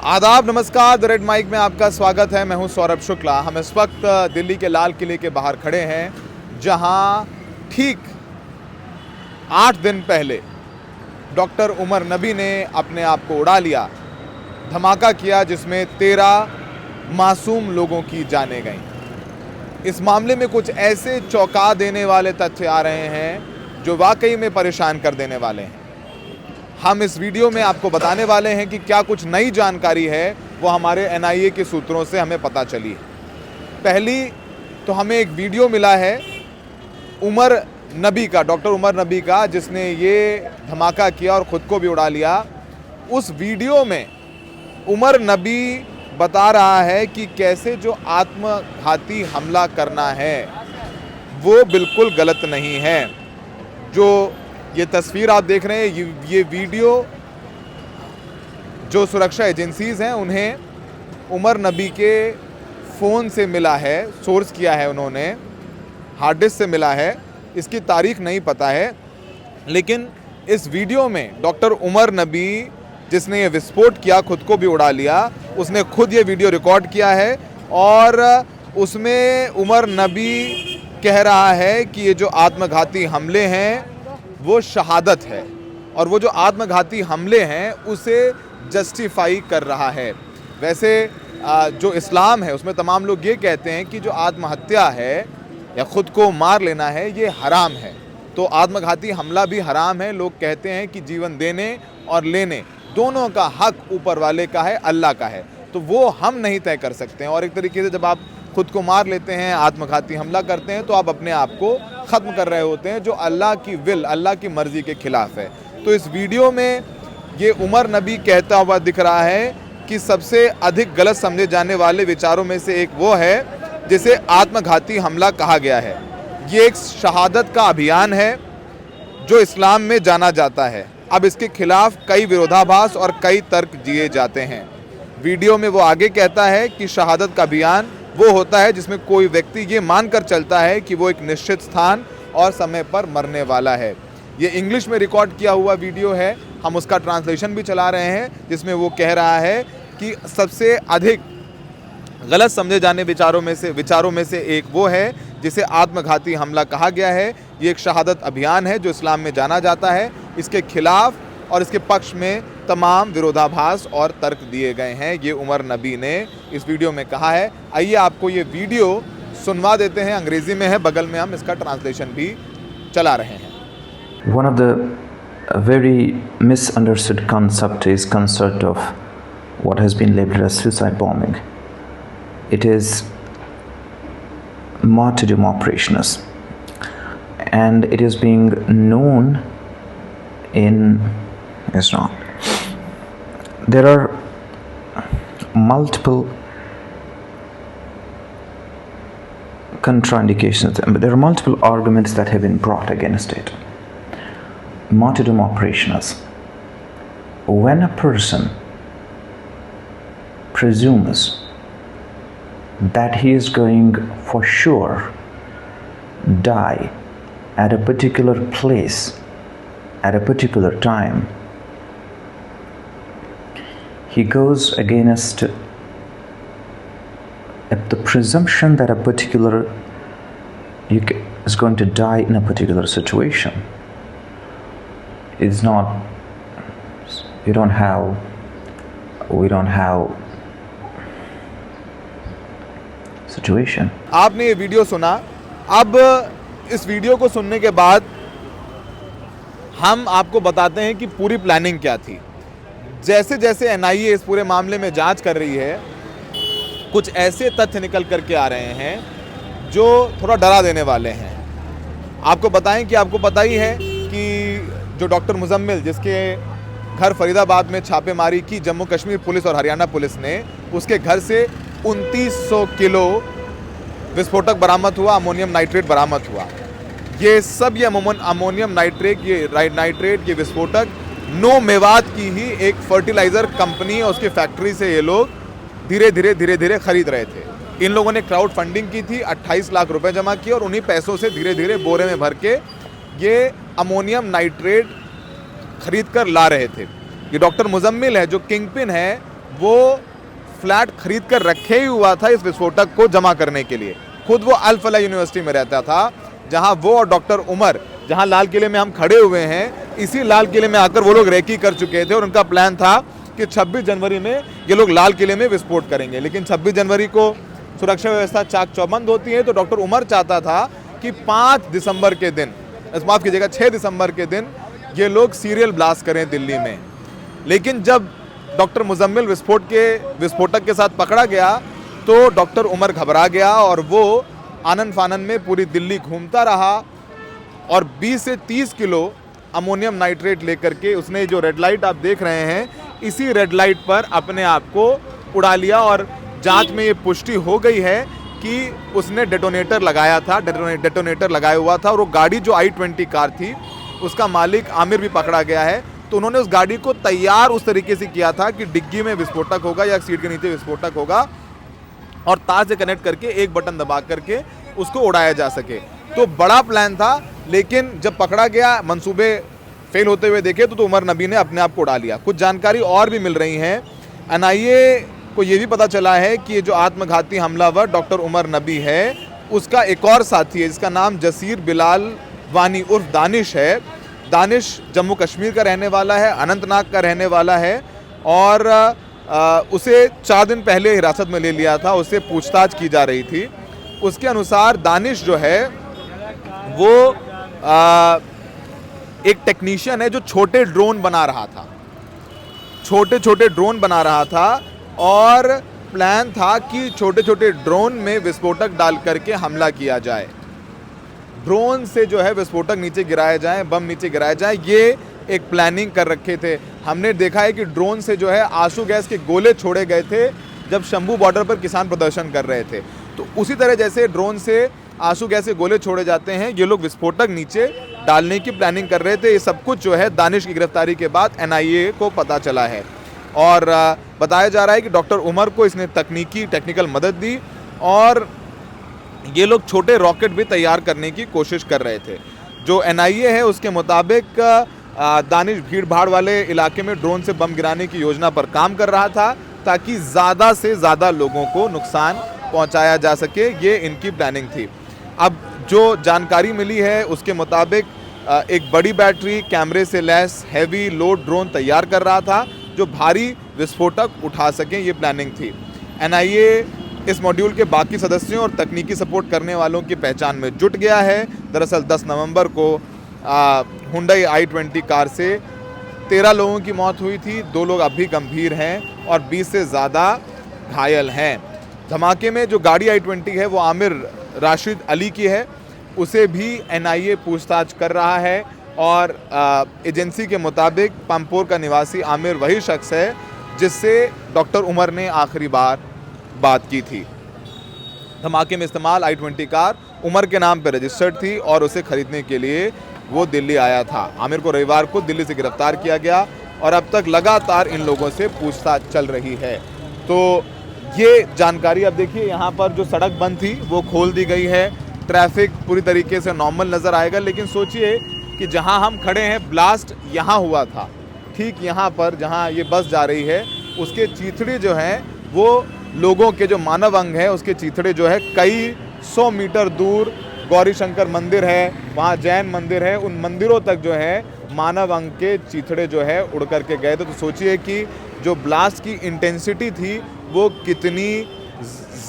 आदाब, नमस्कार। The red mic में आपका स्वागत है। मैं हूं सौरभ शुक्ला। हम इस वक्त दिल्ली के लाल किले के बाहर खड़े हैं, जहां ठीक 8 दिन पहले डॉक्टर उमर नबी ने अपने आप को उड़ा लिया, धमाका किया जिसमें 13 मासूम लोगों की जानें गईं। इस मामले में कुछ ऐसे चौंका देने वाले तथ्य आ रहे हैं जो वाकई में परेशान कर देने वाले हैं। हम इस वीडियो में आपको बताने वाले हैं कि क्या कुछ नई जानकारी है वो हमारे एनआईए के सूत्रों से हमें पता चली है। पहली तो हमें एक वीडियो मिला है उमर नबी का, डॉक्टर उमर नबी का, जिसने ये धमाका किया और ख़ुद को भी उड़ा लिया। उस वीडियो में उमर नबी बता रहा है कि कैसे जो आत्मघाती हमला करना है वो बिल्कुल गलत नहीं है। जो ये तस्वीर आप देख रहे हैं, ये वीडियो जो सुरक्षा एजेंसीज़ हैं उन्हें उमर नबी के फ़ोन से मिला है, सोर्स किया है उन्होंने, हार्ड डिस्क से मिला है। इसकी तारीख नहीं पता है, लेकिन इस वीडियो में डॉक्टर उमर नबी, जिसने ये विस्फोट किया, खुद को भी उड़ा लिया, उसने खुद ये वीडियो रिकॉर्ड किया है और उसमें उमर नबी कह रहा है कि ये जो आत्मघाती हमले हैं वो शहादत है, और वो जो आत्मघाती हमले हैं उसे जस्टिफाई कर रहा है। वैसे जो इस्लाम है उसमें तमाम लोग ये कहते हैं कि जो आत्महत्या है या ख़ुद को मार लेना है ये हराम है, तो आत्मघाती हमला भी हराम है। लोग कहते हैं कि जीवन देने और लेने दोनों का हक ऊपर वाले का है, अल्लाह का है, तो वो हम नहीं तय कर सकते हैं। और एक तरीके से जब आप खुद को मार लेते हैं, आत्मघाती हमला करते हैं, तो आप अपने आप को ख़त्म कर रहे होते हैं, जो अल्लाह की विल, अल्लाह की मर्ज़ी के ख़िलाफ़ है। तो इस वीडियो में ये उमर नबी कहता हुआ दिख रहा है कि सबसे अधिक गलत समझे जाने वाले विचारों में से एक वो है जिसे आत्मघाती हमला कहा गया है। ये एक शहादत का अभियान है जो इस्लाम में जाना जाता है। अब इसके खिलाफ कई विरोधाभास और कई तर्क दिए जाते हैं। वीडियो में वो आगे कहता है कि शहादत का अभियान वो होता है जिसमें कोई व्यक्ति ये मानकर चलता है कि वो एक निश्चित स्थान और समय पर मरने वाला है। ये इंग्लिश में रिकॉर्ड किया हुआ वीडियो है, हम उसका ट्रांसलेशन भी चला रहे हैं, जिसमें वो कह रहा है कि सबसे अधिक गलत समझे जाने विचारों में से एक वो है जिसे आत्मघाती हमला कहा गया है। ये एक शहादत अभियान है जो इस्लाम में जाना जाता है। इसके खिलाफ और इसके पक्ष में तमाम विरोधाभास और तर्क दिए गए हैं, ये उमर नबी ने इस वीडियो में कहा है। आइए आपको ये वीडियो सुनवा देते हैं, अंग्रेज़ी में है, बगल में हम इसका ट्रांसलेशन भी चला रहे हैं। One of the very misunderstood concept is concept of what has been labeled as suicide bombing. It is martyrdom operations, and it is being known in Islam. There are multiple contraindications, there are multiple arguments that have been brought against it. Martyrdom operations: when a person presumes that he is going for sure die at a particular place at a particular time, he goes against the presumption that a particular is going to die in a particular situation. It's not, we don't have situation. आपने ये video सुना। अब इस video को सुनने के बाद हम आपको बताते हैं कि पूरी प्लानिंग क्या थी। जैसे जैसे एनआईए इस पूरे मामले में जांच कर रही है, कुछ ऐसे तथ्य निकल करके आ रहे हैं जो थोड़ा डरा देने वाले हैं। आपको बताएं कि आपको पता ही है कि जो डॉक्टर मुजम्मिल, जिसके घर फरीदाबाद में छापेमारी की जम्मू कश्मीर पुलिस और हरियाणा पुलिस ने, उसके घर से 2900 किलो विस्फोटक बरामद हुआ, अमोनियम नाइट्रेट बरामद हुआ। ये सब ये अमोनियम नाइट्रेट, ये विस्फोटक नो मेवात की ही एक फर्टिलाइज़र कंपनी और उसकी फैक्ट्री से ये लोग धीरे धीरे खरीद रहे थे। इन लोगों ने क्राउड फंडिंग की थी, 28 लाख रुपए जमा किए और उन्हीं पैसों से धीरे धीरे बोरे में भर के ये अमोनियम नाइट्रेट खरीद कर ला रहे थे। ये डॉक्टर मुजम्मिल है जो किंग पिन है, वो फ्लैट खरीद कर रखे ही हुआ था इस विस्फोटक को जमा करने के लिए। खुद वो अल फलाह यूनिवर्सिटी में रहता था, जहां वो और डॉक्टर उमर, जहां लाल किले में हम खड़े हुए हैं, इसी लाल किले में आकर वो लोग रेकी कर चुके थे और उनका प्लान था कि 26 जनवरी में ये लोग लाल किले में विस्फोट करेंगे। लेकिन 26 जनवरी को सुरक्षा व्यवस्था चाक चौबंद होती है, तो डॉक्टर उमर चाहता था कि 5 दिसंबर के दिन, माफ़ कीजिएगा 6 दिसंबर के दिन ये लोग सीरियल ब्लास्ट करें दिल्ली में। लेकिन जब डॉक्टर मुजम्मिल विस्फोटक के साथ पकड़ा गया तो डॉक्टर उमर घबरा गया और वो आनन फानन में पूरी दिल्ली घूमता रहा और 20 से 30 किलो अमोनियम नाइट्रेट लेकर के उसने जो रेड लाइट आप देख रहे हैं, इसी रेड लाइट पर अपने आप को उड़ा लिया। और जांच में ये पुष्टि हो गई है कि उसने डेटोनेटर लगाया था, डेटोनेटर लगाया हुआ था। और वो गाड़ी जो i20 कार थी, उसका मालिक आमिर भी पकड़ा गया है। तो उन्होंने उस गाड़ी को तैयार उस तरीके से किया था कि डिग्गी में विस्फोटक होगा या सीट के नीचे विस्फोटक होगा और तार से कनेक्ट करके एक बटन दबा करके उसको उड़ाया जा सके। तो बड़ा प्लान था, लेकिन जब पकड़ा गया, मंसूबे फेल होते हुए देखे तो उमर नबी ने अपने आप को उड़ा लिया। कुछ जानकारी और भी मिल रही हैं। एनआईए को ये भी पता चला है कि ये जो आत्मघाती हमलावर डॉक्टर उमर नबी है, उसका एक और साथी है जिसका नाम जसीर बिलाल वानी उर्फ दानिश है। दानिश जम्मू कश्मीर का रहने वाला है, अनंतनाग का रहने वाला है और उसे 4 दिन पहले हिरासत में ले लिया था, उससे पूछताछ की जा रही थी। उसके अनुसार दानिश जो है वो एक टेक्नीशियन है जो छोटे ड्रोन बना रहा था, छोटे छोटे ड्रोन बना रहा था और प्लान था कि छोटे छोटे ड्रोन में विस्फोटक डाल करके हमला किया जाए, ड्रोन से जो है विस्फोटक नीचे गिराया जाए, बम नीचे गिराया जाए, ये एक प्लानिंग कर रखे थे। हमने देखा है कि ड्रोन से जो है आंसू गैस के गोले छोड़े गए थे जब शंभू बॉर्डर पर किसान प्रदर्शन कर रहे थे। तो उसी तरह जैसे ड्रोन से आंसू गैस के गोले छोड़े जाते हैं, ये लोग विस्फोटक नीचे डालने की प्लानिंग कर रहे थे। ये सब कुछ जो है दानिश की गिरफ्तारी के बाद एनआईए को पता चला है और बताया जा रहा है कि डॉक्टर उमर को इसने टेक्निकल मदद दी और ये लोग छोटे रॉकेट भी तैयार करने की कोशिश कर रहे थे। जो एनआईए है उसके मुताबिक दानिश भीड़ भाड़ वाले इलाके में ड्रोन से बम गिराने की योजना पर काम कर रहा था ताकि ज़्यादा से ज़्यादा लोगों को नुकसान पहुंचाया जा सके, ये इनकी प्लानिंग थी। अब जो जानकारी मिली है उसके मुताबिक एक बड़ी बैटरी, कैमरे से लैस हैवी लोड ड्रोन तैयार कर रहा था जो भारी विस्फोटक उठा सकें, ये प्लानिंग थी। एनआईए इस मॉड्यूल के बाकी सदस्यों और तकनीकी सपोर्ट करने वालों की पहचान में जुट गया है। दरअसल 10 नवंबर को हुंडई i20 कार से 13 लोगों की मौत हुई थी, 2 लोग अभी गंभीर हैं और 20 से ज़्यादा घायल हैं। धमाके में जो गाड़ी i20 है वो आमिर राशिद अली की है, उसे भी एनआईए पूछताछ कर रहा है और एजेंसी के मुताबिक पंपोर का निवासी आमिर वही शख्स है जिससे डॉक्टर उमर ने आखिरी बार बात की थी। धमाके में इस्तेमाल i20 कार उमर के नाम पर रजिस्टर्ड थी और उसे खरीदने के लिए वो दिल्ली आया था। आमिर को रविवार को दिल्ली से गिरफ्तार किया गया और अब तक लगातार इन लोगों से पूछताछ चल रही है। तो ये जानकारी अब देखिए, यहाँ पर जो सड़क बंद थी वो खोल दी गई है, ट्रैफिक पूरी तरीके से नॉर्मल नज़र आएगा। लेकिन सोचिए कि जहाँ हम खड़े हैं ब्लास्ट यहाँ हुआ था, ठीक यहाँ पर जहाँ ये बस जा रही है उसके चीथड़े जो हैं वो लोगों के जो मानव अंग है उसके चीथड़े जो है कई 100 मीटर दूर गौरी शंकर मंदिर है, वहाँ जैन मंदिर है, उन मंदिरों तक जो है मानव अंग के चीथड़े जो है उड़ करके गए थे। तो सोचिए कि जो ब्लास्ट की इंटेंसिटी थी वो कितनी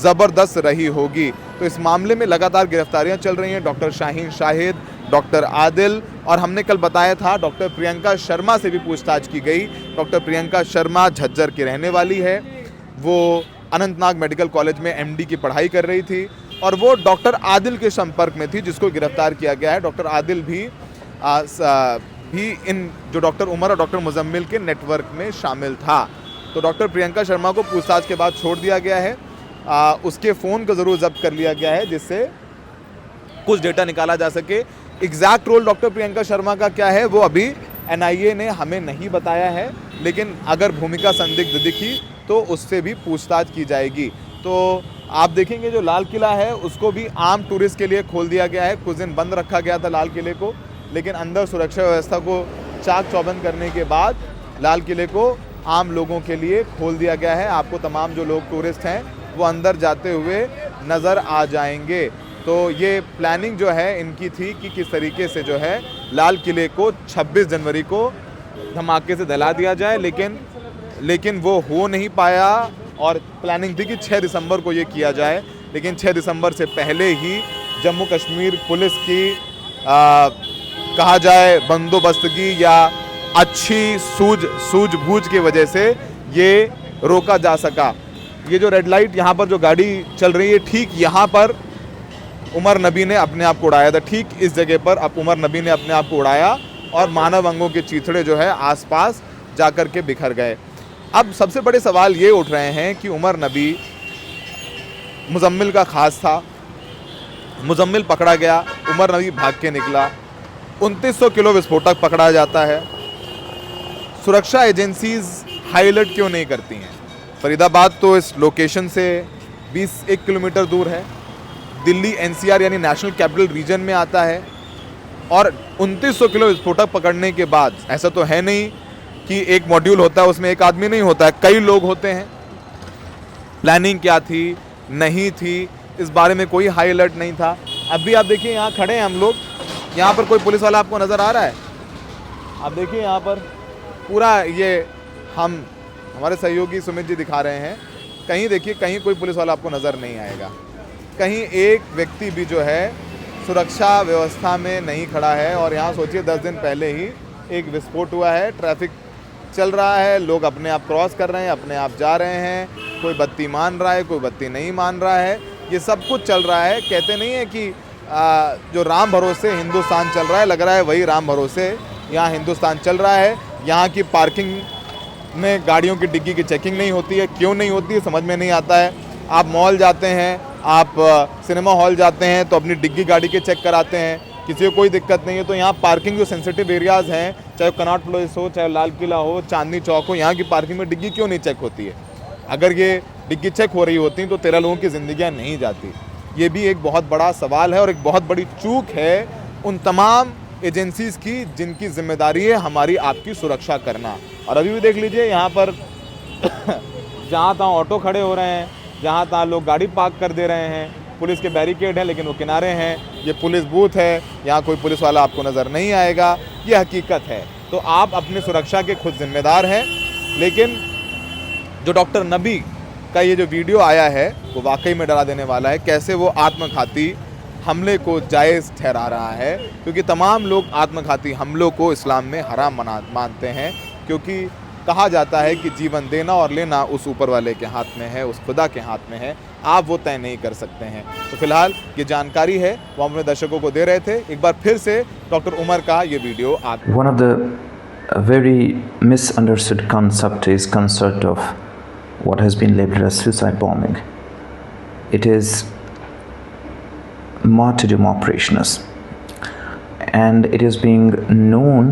ज़बरदस्त रही होगी। तो इस मामले में लगातार गिरफ्तारियां चल रही हैं। डॉक्टर शाहीन शाहिद, डॉक्टर आदिल और हमने कल बताया था डॉक्टर प्रियंका शर्मा से भी पूछताछ की गई। डॉक्टर प्रियंका शर्मा झज्जर की रहने वाली है, वो अनंतनाग मेडिकल कॉलेज में एमडी की पढ़ाई कर रही थी और वो डॉक्टर आदिल के संपर्क में थी जिसको गिरफ्तार किया गया है। डॉक्टर आदिल भी इन जो डॉक्टर उमर और डॉक्टर मुजम्मिल के नेटवर्क में शामिल था। तो डॉक्टर प्रियंका शर्मा को पूछताछ के बाद छोड़ दिया गया है। उसके फ़ोन को ज़रूर जब्त कर लिया गया है जिससे कुछ डेटा निकाला जा सके। Exact role doctor Priyanka Sharma का क्या है वो अभी एनआईए ने हमें नहीं बताया है, लेकिन अगर भूमिका संदिग्ध दिखी तो उससे भी पूछताछ की जाएगी। तो आप देखेंगे जो लाल किला है उसको भी आम टूरिस्ट के लिए खोल दिया गया है। कुछ दिन बंद रखा गया था लाल किले को, लेकिन अंदर सुरक्षा व्यवस्था को चाक चौबंद करने के बाद लाल किले को आम लोगों के लिए खोल दिया गया है। आपको तमाम जो लोग टूरिस्ट हैं वो अंदर जाते हुए नज़र आ जाएंगे। तो ये प्लानिंग जो है इनकी थी कि किस तरीके से जो है लाल किले को 26 जनवरी को धमाके से दहला दिया जाए, लेकिन वो हो नहीं पाया। और प्लानिंग थी कि 6 दिसंबर को ये किया जाए, लेकिन 6 दिसंबर से पहले ही जम्मू कश्मीर पुलिस की कहा जाए बंदोबस्तगी या अच्छी सूझबूझ की वजह से ये रोका जा सका। ये जो रेड लाइट यहाँ पर जो गाड़ी चल रही है, ठीक यहाँ पर उमर नबी ने अपने आप को उड़ाया था। ठीक इस जगह पर अब उमर नबी ने अपने आप को उड़ाया और मानव अंगों के चीथड़े जो है आसपास जाकर के बिखर गए। अब सबसे बड़े सवाल ये उठ रहे हैं कि उमर नबी मुजम्मिल का खास था, मुजम्मिल पकड़ा गया, उमर नबी भाग के निकला, 2900 किलो विस्फोटक पकड़ा जाता है। सुरक्षा एजेंसीज हाई अलर्ट क्यों नहीं करती हैं? फरीदाबाद तो इस लोकेशन से 21 किलोमीटर दूर है, दिल्ली NCR यानी नेशनल कैपिटल रीजन में आता है, और 2900 किलो विस्फोटक पकड़ने के बाद ऐसा तो है नहीं कि एक मॉड्यूल होता है उसमें एक आदमी नहीं होता है, कई लोग होते हैं। प्लानिंग क्या थी, नहीं थी, इस बारे में कोई हाई अलर्ट नहीं था। अभी आप देखिए यहाँ खड़े हैं हम लोग, यहाँ पर कोई पुलिस वाला आपको नज़र आ रहा है? आप देखिए यहाँ पर पूरा ये हमारे सहयोगी सुमित जी दिखा रहे हैं, कहीं देखिए कहीं कोई पुलिस वाला आपको नज़र नहीं आएगा, कहीं एक व्यक्ति भी जो है सुरक्षा व्यवस्था में नहीं खड़ा है। और यहाँ सोचिए 10 दिन पहले ही एक विस्फोट हुआ है, ट्रैफिक चल रहा है, लोग अपने आप क्रॉस कर रहे हैं, अपने आप जा रहे हैं, कोई बत्ती मान रहा है, कोई बत्ती नहीं मान रहा है, ये सब कुछ चल रहा है। कहते नहीं है कि जो राम भरोसे हिंदुस्तान चल रहा है, लग रहा है वही राम भरोसे यहाँ हिंदुस्तान चल रहा है। यहाँ की पार्किंग में गाड़ियों की डिग्गी की चेकिंग नहीं होती है, क्यों नहीं होती है समझ में नहीं आता है। आप मॉल जाते हैं, आप सिनेमा हॉल जाते हैं तो अपनी डिग्गी गाड़ी के चेक कराते हैं, किसी को कोई दिक्कत नहीं है। तो यहाँ पार्किंग जो सेंसिटिव एरियाज़ हैं, चाहे कनॉट प्लेस हो, चाहे लाल किला हो, चांदनी चौक हो, यहाँ की पार्किंग में डिग्गी क्यों नहीं चेक होती है? अगर ये डिग्गी चेक हो रही होती तो 13 लोगों की ज़िंदगियाँ नहीं जाती। ये भी एक बहुत बड़ा सवाल है और एक बहुत बड़ी चूक है उन तमाम एजेंसीज़ की जिनकी जिम्मेदारी है हमारी आपकी सुरक्षा करना। और अभी भी देख लीजिए यहाँ पर जहाँ तहाँ ऑटो खड़े हो रहे हैं, जहाँ तहाँ लोग गाड़ी पार्क कर दे रहे हैं, पुलिस के बैरिकेड हैं लेकिन वो किनारे हैं, ये पुलिस बूथ है, यहाँ कोई पुलिस वाला आपको नज़र नहीं आएगा, ये हकीकत है। तो आप अपनी सुरक्षा के खुद जिम्मेदार हैं। लेकिन जो डॉक्टर नबी का ये जो वीडियो आया है वो वाकई में डरा देने वाला है, कैसे वो आत्मघाती हमले को जायज़ ठहरा रहा है, क्योंकि तमाम लोग आत्मघाती हमलों को इस्लाम में हराम मानते हैं, क्योंकि कहा जाता है कि जीवन देना और लेना उस ऊपर वाले के हाथ में है, उस खुदा के हाथ में है, आप वो तय नहीं कर सकते हैं। तो फिलहाल ये जानकारी है वो हम अपने दर्शकों को दे रहे थे। एक बार फिर से डॉक्टर उमर का ये वीडियो आप One of the very misunderstood concept is concept of what has been labeled as suicide bombing. It is martyrdom operations, and it is being known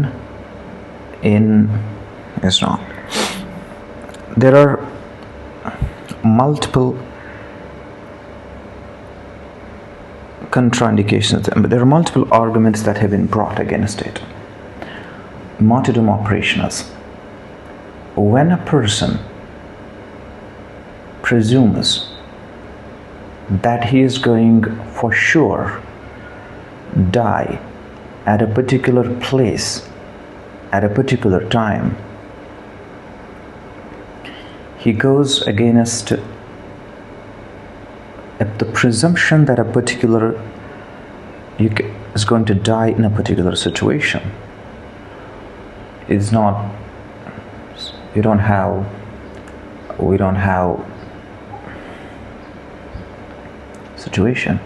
in Islam. There are multiple contraindications, there are multiple arguments that have been brought against it. Martyrdom operations: when a person presumes that he is going for sure die at a particular place at a particular time, he goes against the presumption that a particular is going to die in a particular situation. It's not, we don't have situation.